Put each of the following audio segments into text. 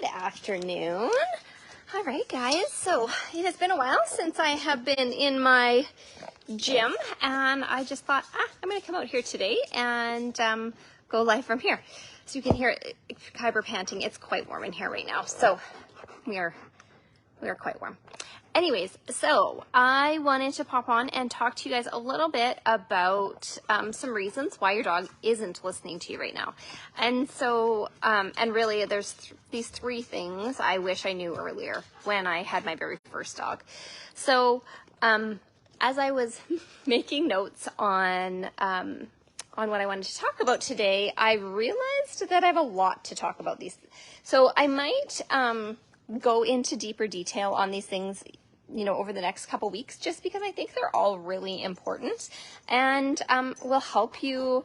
Good afternoon. All right, guys. So it has been a while since I have been in my gym, and I just thought, I'm going to come out here today and go live from here. So you can hear Kyber panting. It's quite warm in here right now, so we are quite warm. Anyways, so I wanted to pop on and talk to you guys a little bit about some reasons why your dog isn't listening to you right now. And so, and really there's these three things I wish I knew earlier when I had my very first dog. So, as I was making notes on what I wanted to talk about today, I realized that I have a lot to talk about these. So I might go into deeper detail on these things, over the next couple weeks, just because I think they're all really important and will help you,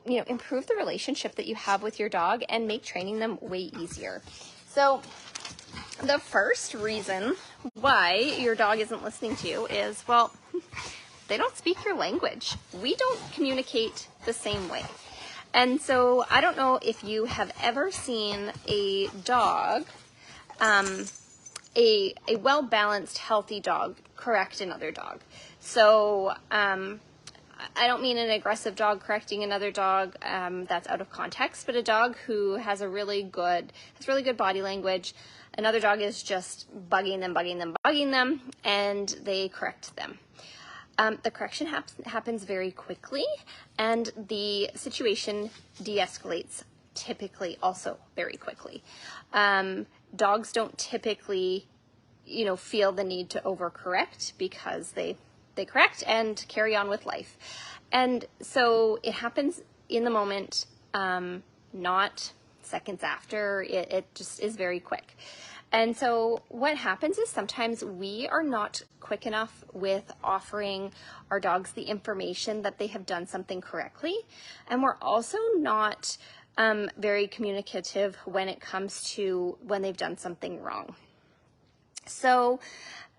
improve the relationship that you have with your dog and make training them way easier. So the first reason why your dog isn't listening to you is, well, they don't speak your language. We don't communicate the same way. And so I don't know if you have ever seen a dog, a well-balanced, healthy dog correct another dog. So I don't mean an aggressive dog correcting another dog that's out of context, but a dog who has really good body language. Another dog is just bugging them, and they correct them. The correction happens very quickly, and the situation de-escalates typically also very quickly. Dogs don't typically, feel the need to overcorrect because they correct and carry on with life. And so it happens in the moment, not seconds after. It just is very quick. And so what happens is sometimes we are not quick enough with offering our dogs the information that they have done something correctly. And we're also not very communicative when it comes to when they've done something wrong. So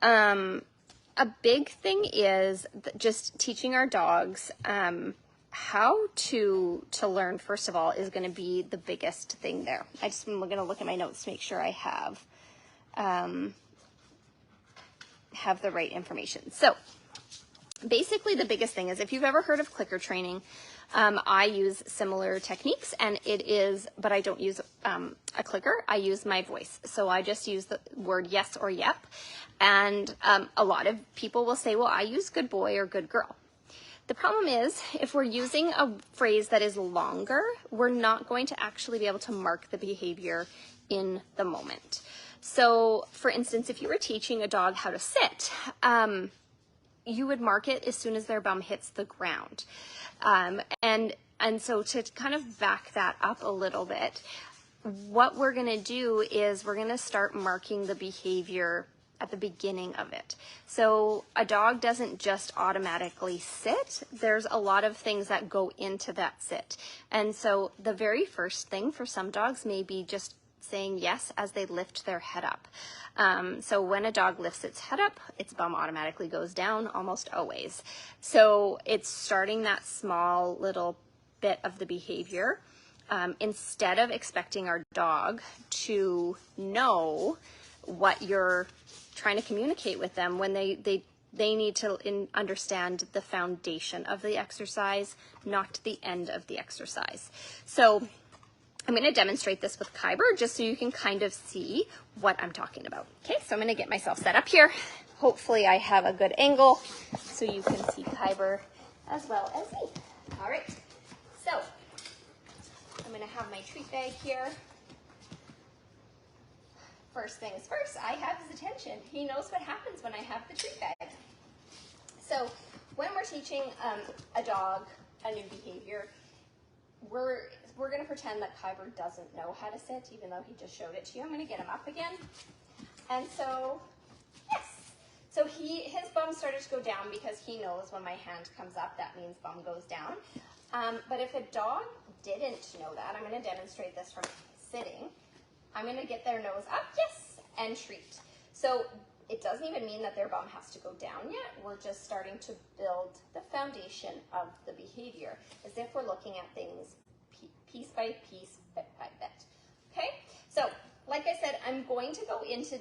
a big thing is just teaching our dogs how to learn, first of all, is going to be the biggest thing there. I'm going to look at my notes to make sure I have the right information. So basically the biggest thing is, if you've ever heard of clicker training, I use similar techniques, but I don't use a clicker. I use my voice. So I just use the word yes or yep. And a lot of people will say, well, I use good boy or good girl. The problem is, if we're using a phrase that is longer, we're not going to actually be able to mark the behavior in the moment. So for instance, if you were teaching a dog how to sit, you would mark it as soon as their bum hits the ground. And so to kind of back that up a little bit, what we're going to do is we're going to start marking the behavior at the beginning of it. So a dog doesn't just automatically sit. There's a lot of things that go into that sit. And so the very first thing for some dogs may be just saying yes as they lift their head up. So when a dog lifts its head up, its bum automatically goes down almost always. So it's starting that small little bit of the behavior instead of expecting our dog to know what you're trying to communicate with them when they need to understand the foundation of the exercise, not the end of the exercise. So I'm going to demonstrate this with Kyber just so you can kind of see what I'm talking about. Okay, so I'm going to get myself set up here. Hopefully I have a good angle so you can see Kyber as well as me. All right, so I'm going to have my treat bag here. First things first, I have his attention. He knows what happens when I have the treat bag. So when we're teaching a dog a new behavior, we're going to pretend that Kyber doesn't know how to sit, even though he just showed it to you. I'm going to get him up again. And so, yes. So his bum started to go down because he knows when my hand comes up, that means bum goes down. But if a dog didn't know that, I'm going to demonstrate this from sitting. I'm going to get their nose up, yes, and treat. So it doesn't even mean that their bum has to go down yet. We're just starting to build the foundation of the behavior as if we're looking at things piece by piece, bit by bit. Okay? So, like I going to go into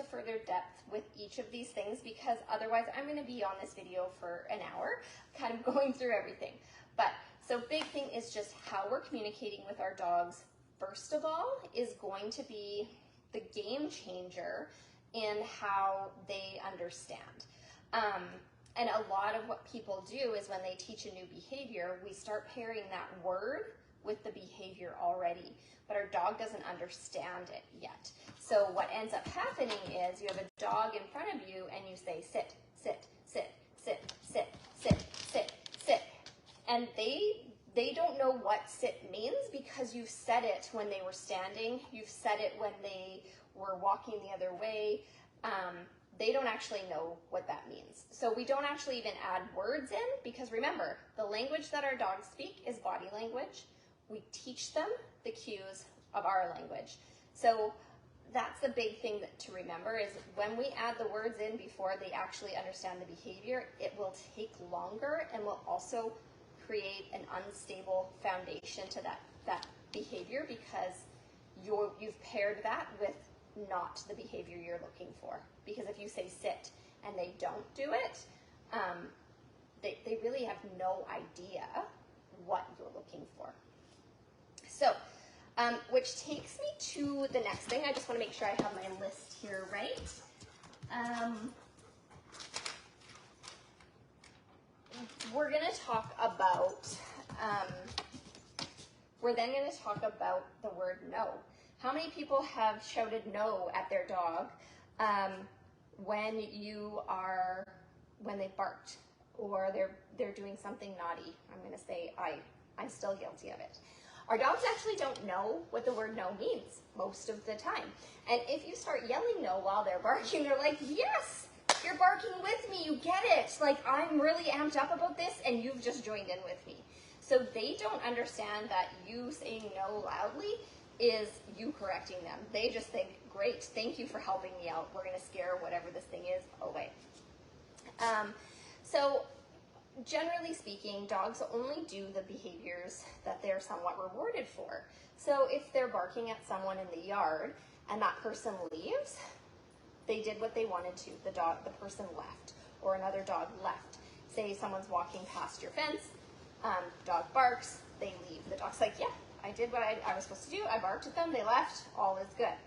further depth with each of these things, because otherwise I'm going to be on this video for an hour kind of going through everything. But so big thing is just how we're communicating with our dogs, first of all, is going to be the game changer in how they understand. And a lot of what people do is when they teach a new behavior, we start pairing that word with the behavior already, but our dog doesn't understand it yet. So what ends up happening is you have a dog in front of you and you say, sit, sit, sit, sit, sit, sit, sit, sit. And they don't know what sit means because you've said it when they were standing, you've said it when they were walking the other way. They don't actually know what that means. So we don't actually even add words in, because remember, the language that our dogs speak is body language. We teach them the cues of our language. So that's the big thing to remember, is when we add the words in before they actually understand the behavior, it will take longer and will also create an unstable foundation to that behavior, because you've paired that with not the behavior you're looking for. Because if you say sit and they don't do it, they really have no idea what you're looking for. So, which takes me to the next thing. I just want to make sure I have my list here right. We're going to talk about, we're then going to talk about the word no. How many people have shouted no at their dog when they barked, or they're doing something naughty? I'm going to say I'm still guilty of it. Our dogs actually don't know what the word no means most of the time. And if you start yelling no while they're barking, they're like, yes, you're barking with me, you get it. Like, I'm really amped up about this and you've just joined in with me. So they don't understand that you saying no loudly is you correcting them. They just think, great, thank you for helping me out. We're gonna scare whatever this thing is away. So generally speaking, dogs only do the behaviors that they're somewhat rewarded for. So if they're barking at someone in the yard and that person leaves, they did what they wanted to. The person left, or another dog left. Say someone's walking past your fence, dog barks, they leave. The dog's like, yeah, I did what I was supposed to do. I barked at them, they left, all is good.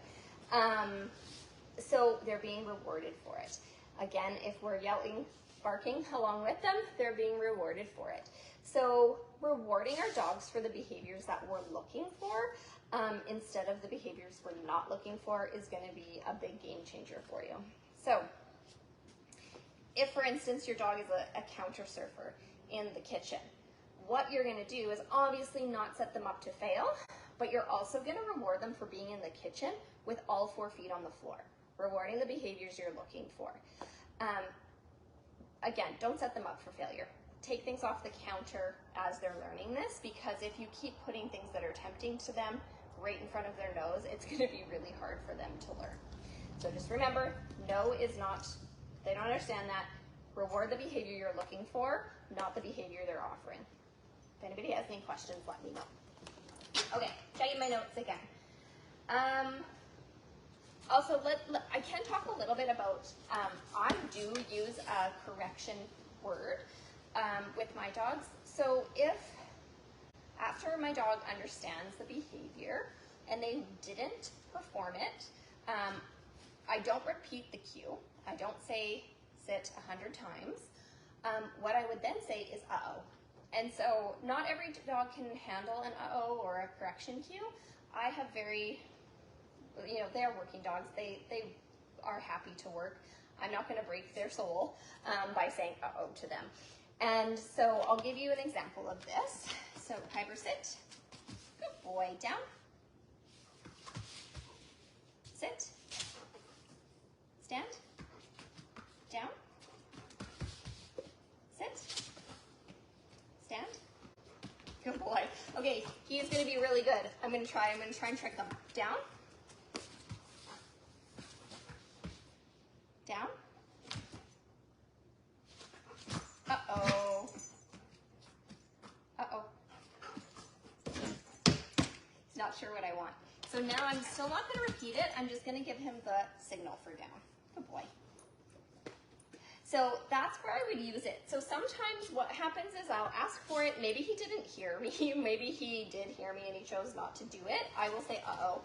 So they're being rewarded for it. Again, if we're yelling, barking along with them, they're being rewarded for it. So rewarding our dogs for the behaviors that we're looking for instead of the behaviors we're not looking for is going to be a big game changer for you. So if, for instance, your dog is a counter surfer in the kitchen, what you're going to do is obviously not set them up to fail, but you're also going to reward them for being in the kitchen with all 4 feet on the floor, rewarding the behaviors you're looking for. Again, don't set them up for failure. Take things off the counter as they're learning this, because if you keep putting things that are tempting to them right in front of their nose, it's going to be really hard for them to learn. So just remember, no is not, they don't understand that. Reward the behavior you're looking for, not the behavior they're offering. If anybody has any questions, let me know. Okay, checking my notes again. Also, I can talk a little bit about, I do use a correction word with my dogs. So if after my dog understands the behavior and they didn't perform it, I don't repeat the cue. I don't say sit 100 times. What I would then say is uh-oh. And so not every dog can handle an uh-oh or a correction cue. I have very, they're working dogs. They are happy to work. I'm not going to break their soul by saying uh-oh to them. And so I'll give you an example of this. So Piper, sit. Good boy. Down. Sit. Stand. Down. Sit. Stand. Good boy. Okay, he is going to be really good. I'm going to try and trick them. Down. Down. Uh-oh. Uh-oh. He's not sure what I want. So now I'm still not going to repeat it. I'm just going to give him the signal for down. Good boy. So that's where I would use it. So sometimes what happens is I'll ask for it. Maybe he didn't hear me. Maybe he did hear me and he chose not to do it. I will say, uh-oh.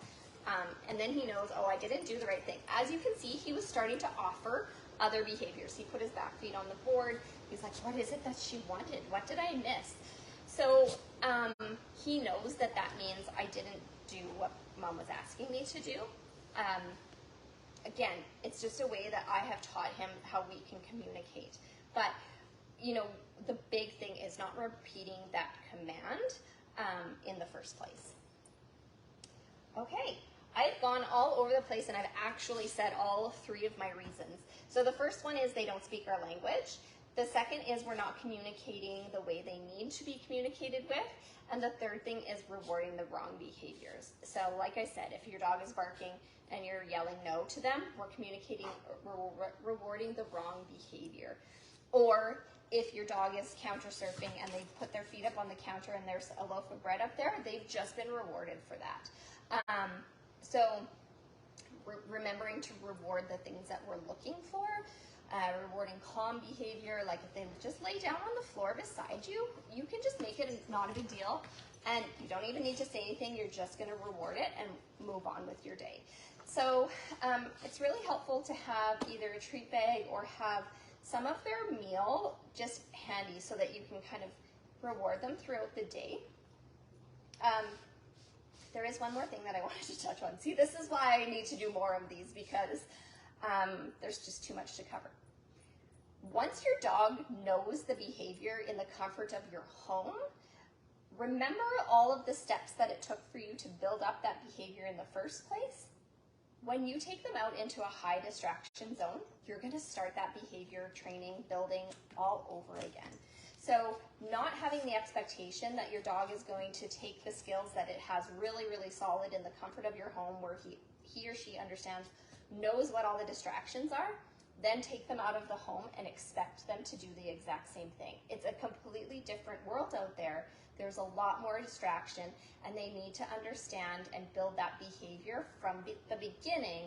And then he knows, oh, I didn't do the right thing. As you can see, he was starting to offer other behaviors. He put his back feet on the board. He's like, what is it that she wanted? What did I miss? So he knows that that means I didn't do what mom was asking me to do. Again, it's just a way that I have taught him how we can communicate. But, you know, the big thing is not repeating that command in the first place. Okay, I've gone all over the place and I've actually said all 3 of my reasons. So the first one is they don't speak our language. The second is we're not communicating the way they need to be communicated with. And the third thing is rewarding the wrong behaviors. So like I said, if your dog is barking and you're yelling no to them, we're communicating, rewarding the wrong behavior. Or if your dog is counter surfing and they put their feet up on the counter and there's a loaf of bread up there, they've just been rewarded for that. So remembering to reward the things that we're looking for, rewarding calm behavior, like if they just lay down on the floor beside you, you can just make it not a big deal. And you don't even need to say anything, you're just gonna reward it and move on with your day. So it's really helpful to have either a treat bag or have some of their meal just handy so that you can kind of reward them throughout the day. There is one more thing that I wanted to touch on. See, this is why I need to do more of these because there's just too much to cover. Once your dog knows the behavior in the comfort of your home, remember all of the steps that it took for you to build up that behavior in the first place? When you take them out into a high distraction zone, you're going to start that behavior training, building all over again. So not having the expectation that your dog is going to take the skills that it has really, really solid in the comfort of your home where he or she understands, knows what all the distractions are, then take them out of the home and expect them to do the exact same thing. It's a completely different world out there. There's a lot more distraction and they need to understand and build that behavior from the beginning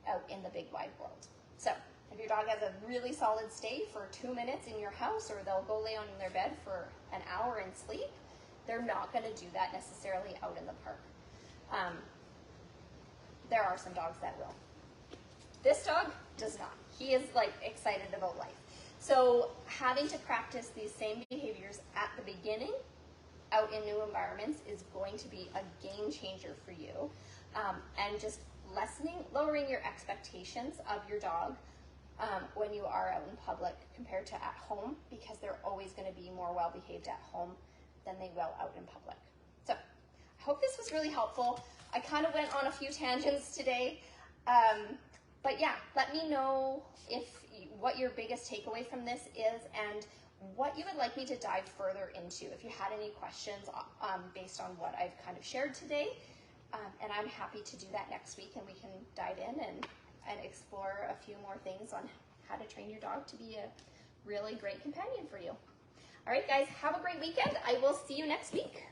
out in the big wide world. So if your dog has a really solid stay for 2 minutes in your house or they'll go lay on their bed for an hour and sleep, they're not going to do that necessarily out in the park. There are some dogs that will. This dog does not. He is like excited about life. So having to practice these same behaviors at the beginning out in new environments is going to be a game changer for you. And just lowering your expectations of your dog when you are out in public compared to at home, because they're always going to be more well behaved at home than they will out in public. So I hope this was really helpful. I kind of went on a few tangents today. But yeah, let me know what your biggest takeaway from this is and what you would like me to dive further into. If you had any questions based on what I've kind of shared today, and I'm happy to do that next week and we can dive in and explore a few more things on how to train your dog to be a really great companion for you. All right, guys, have a great weekend. I will see you next week.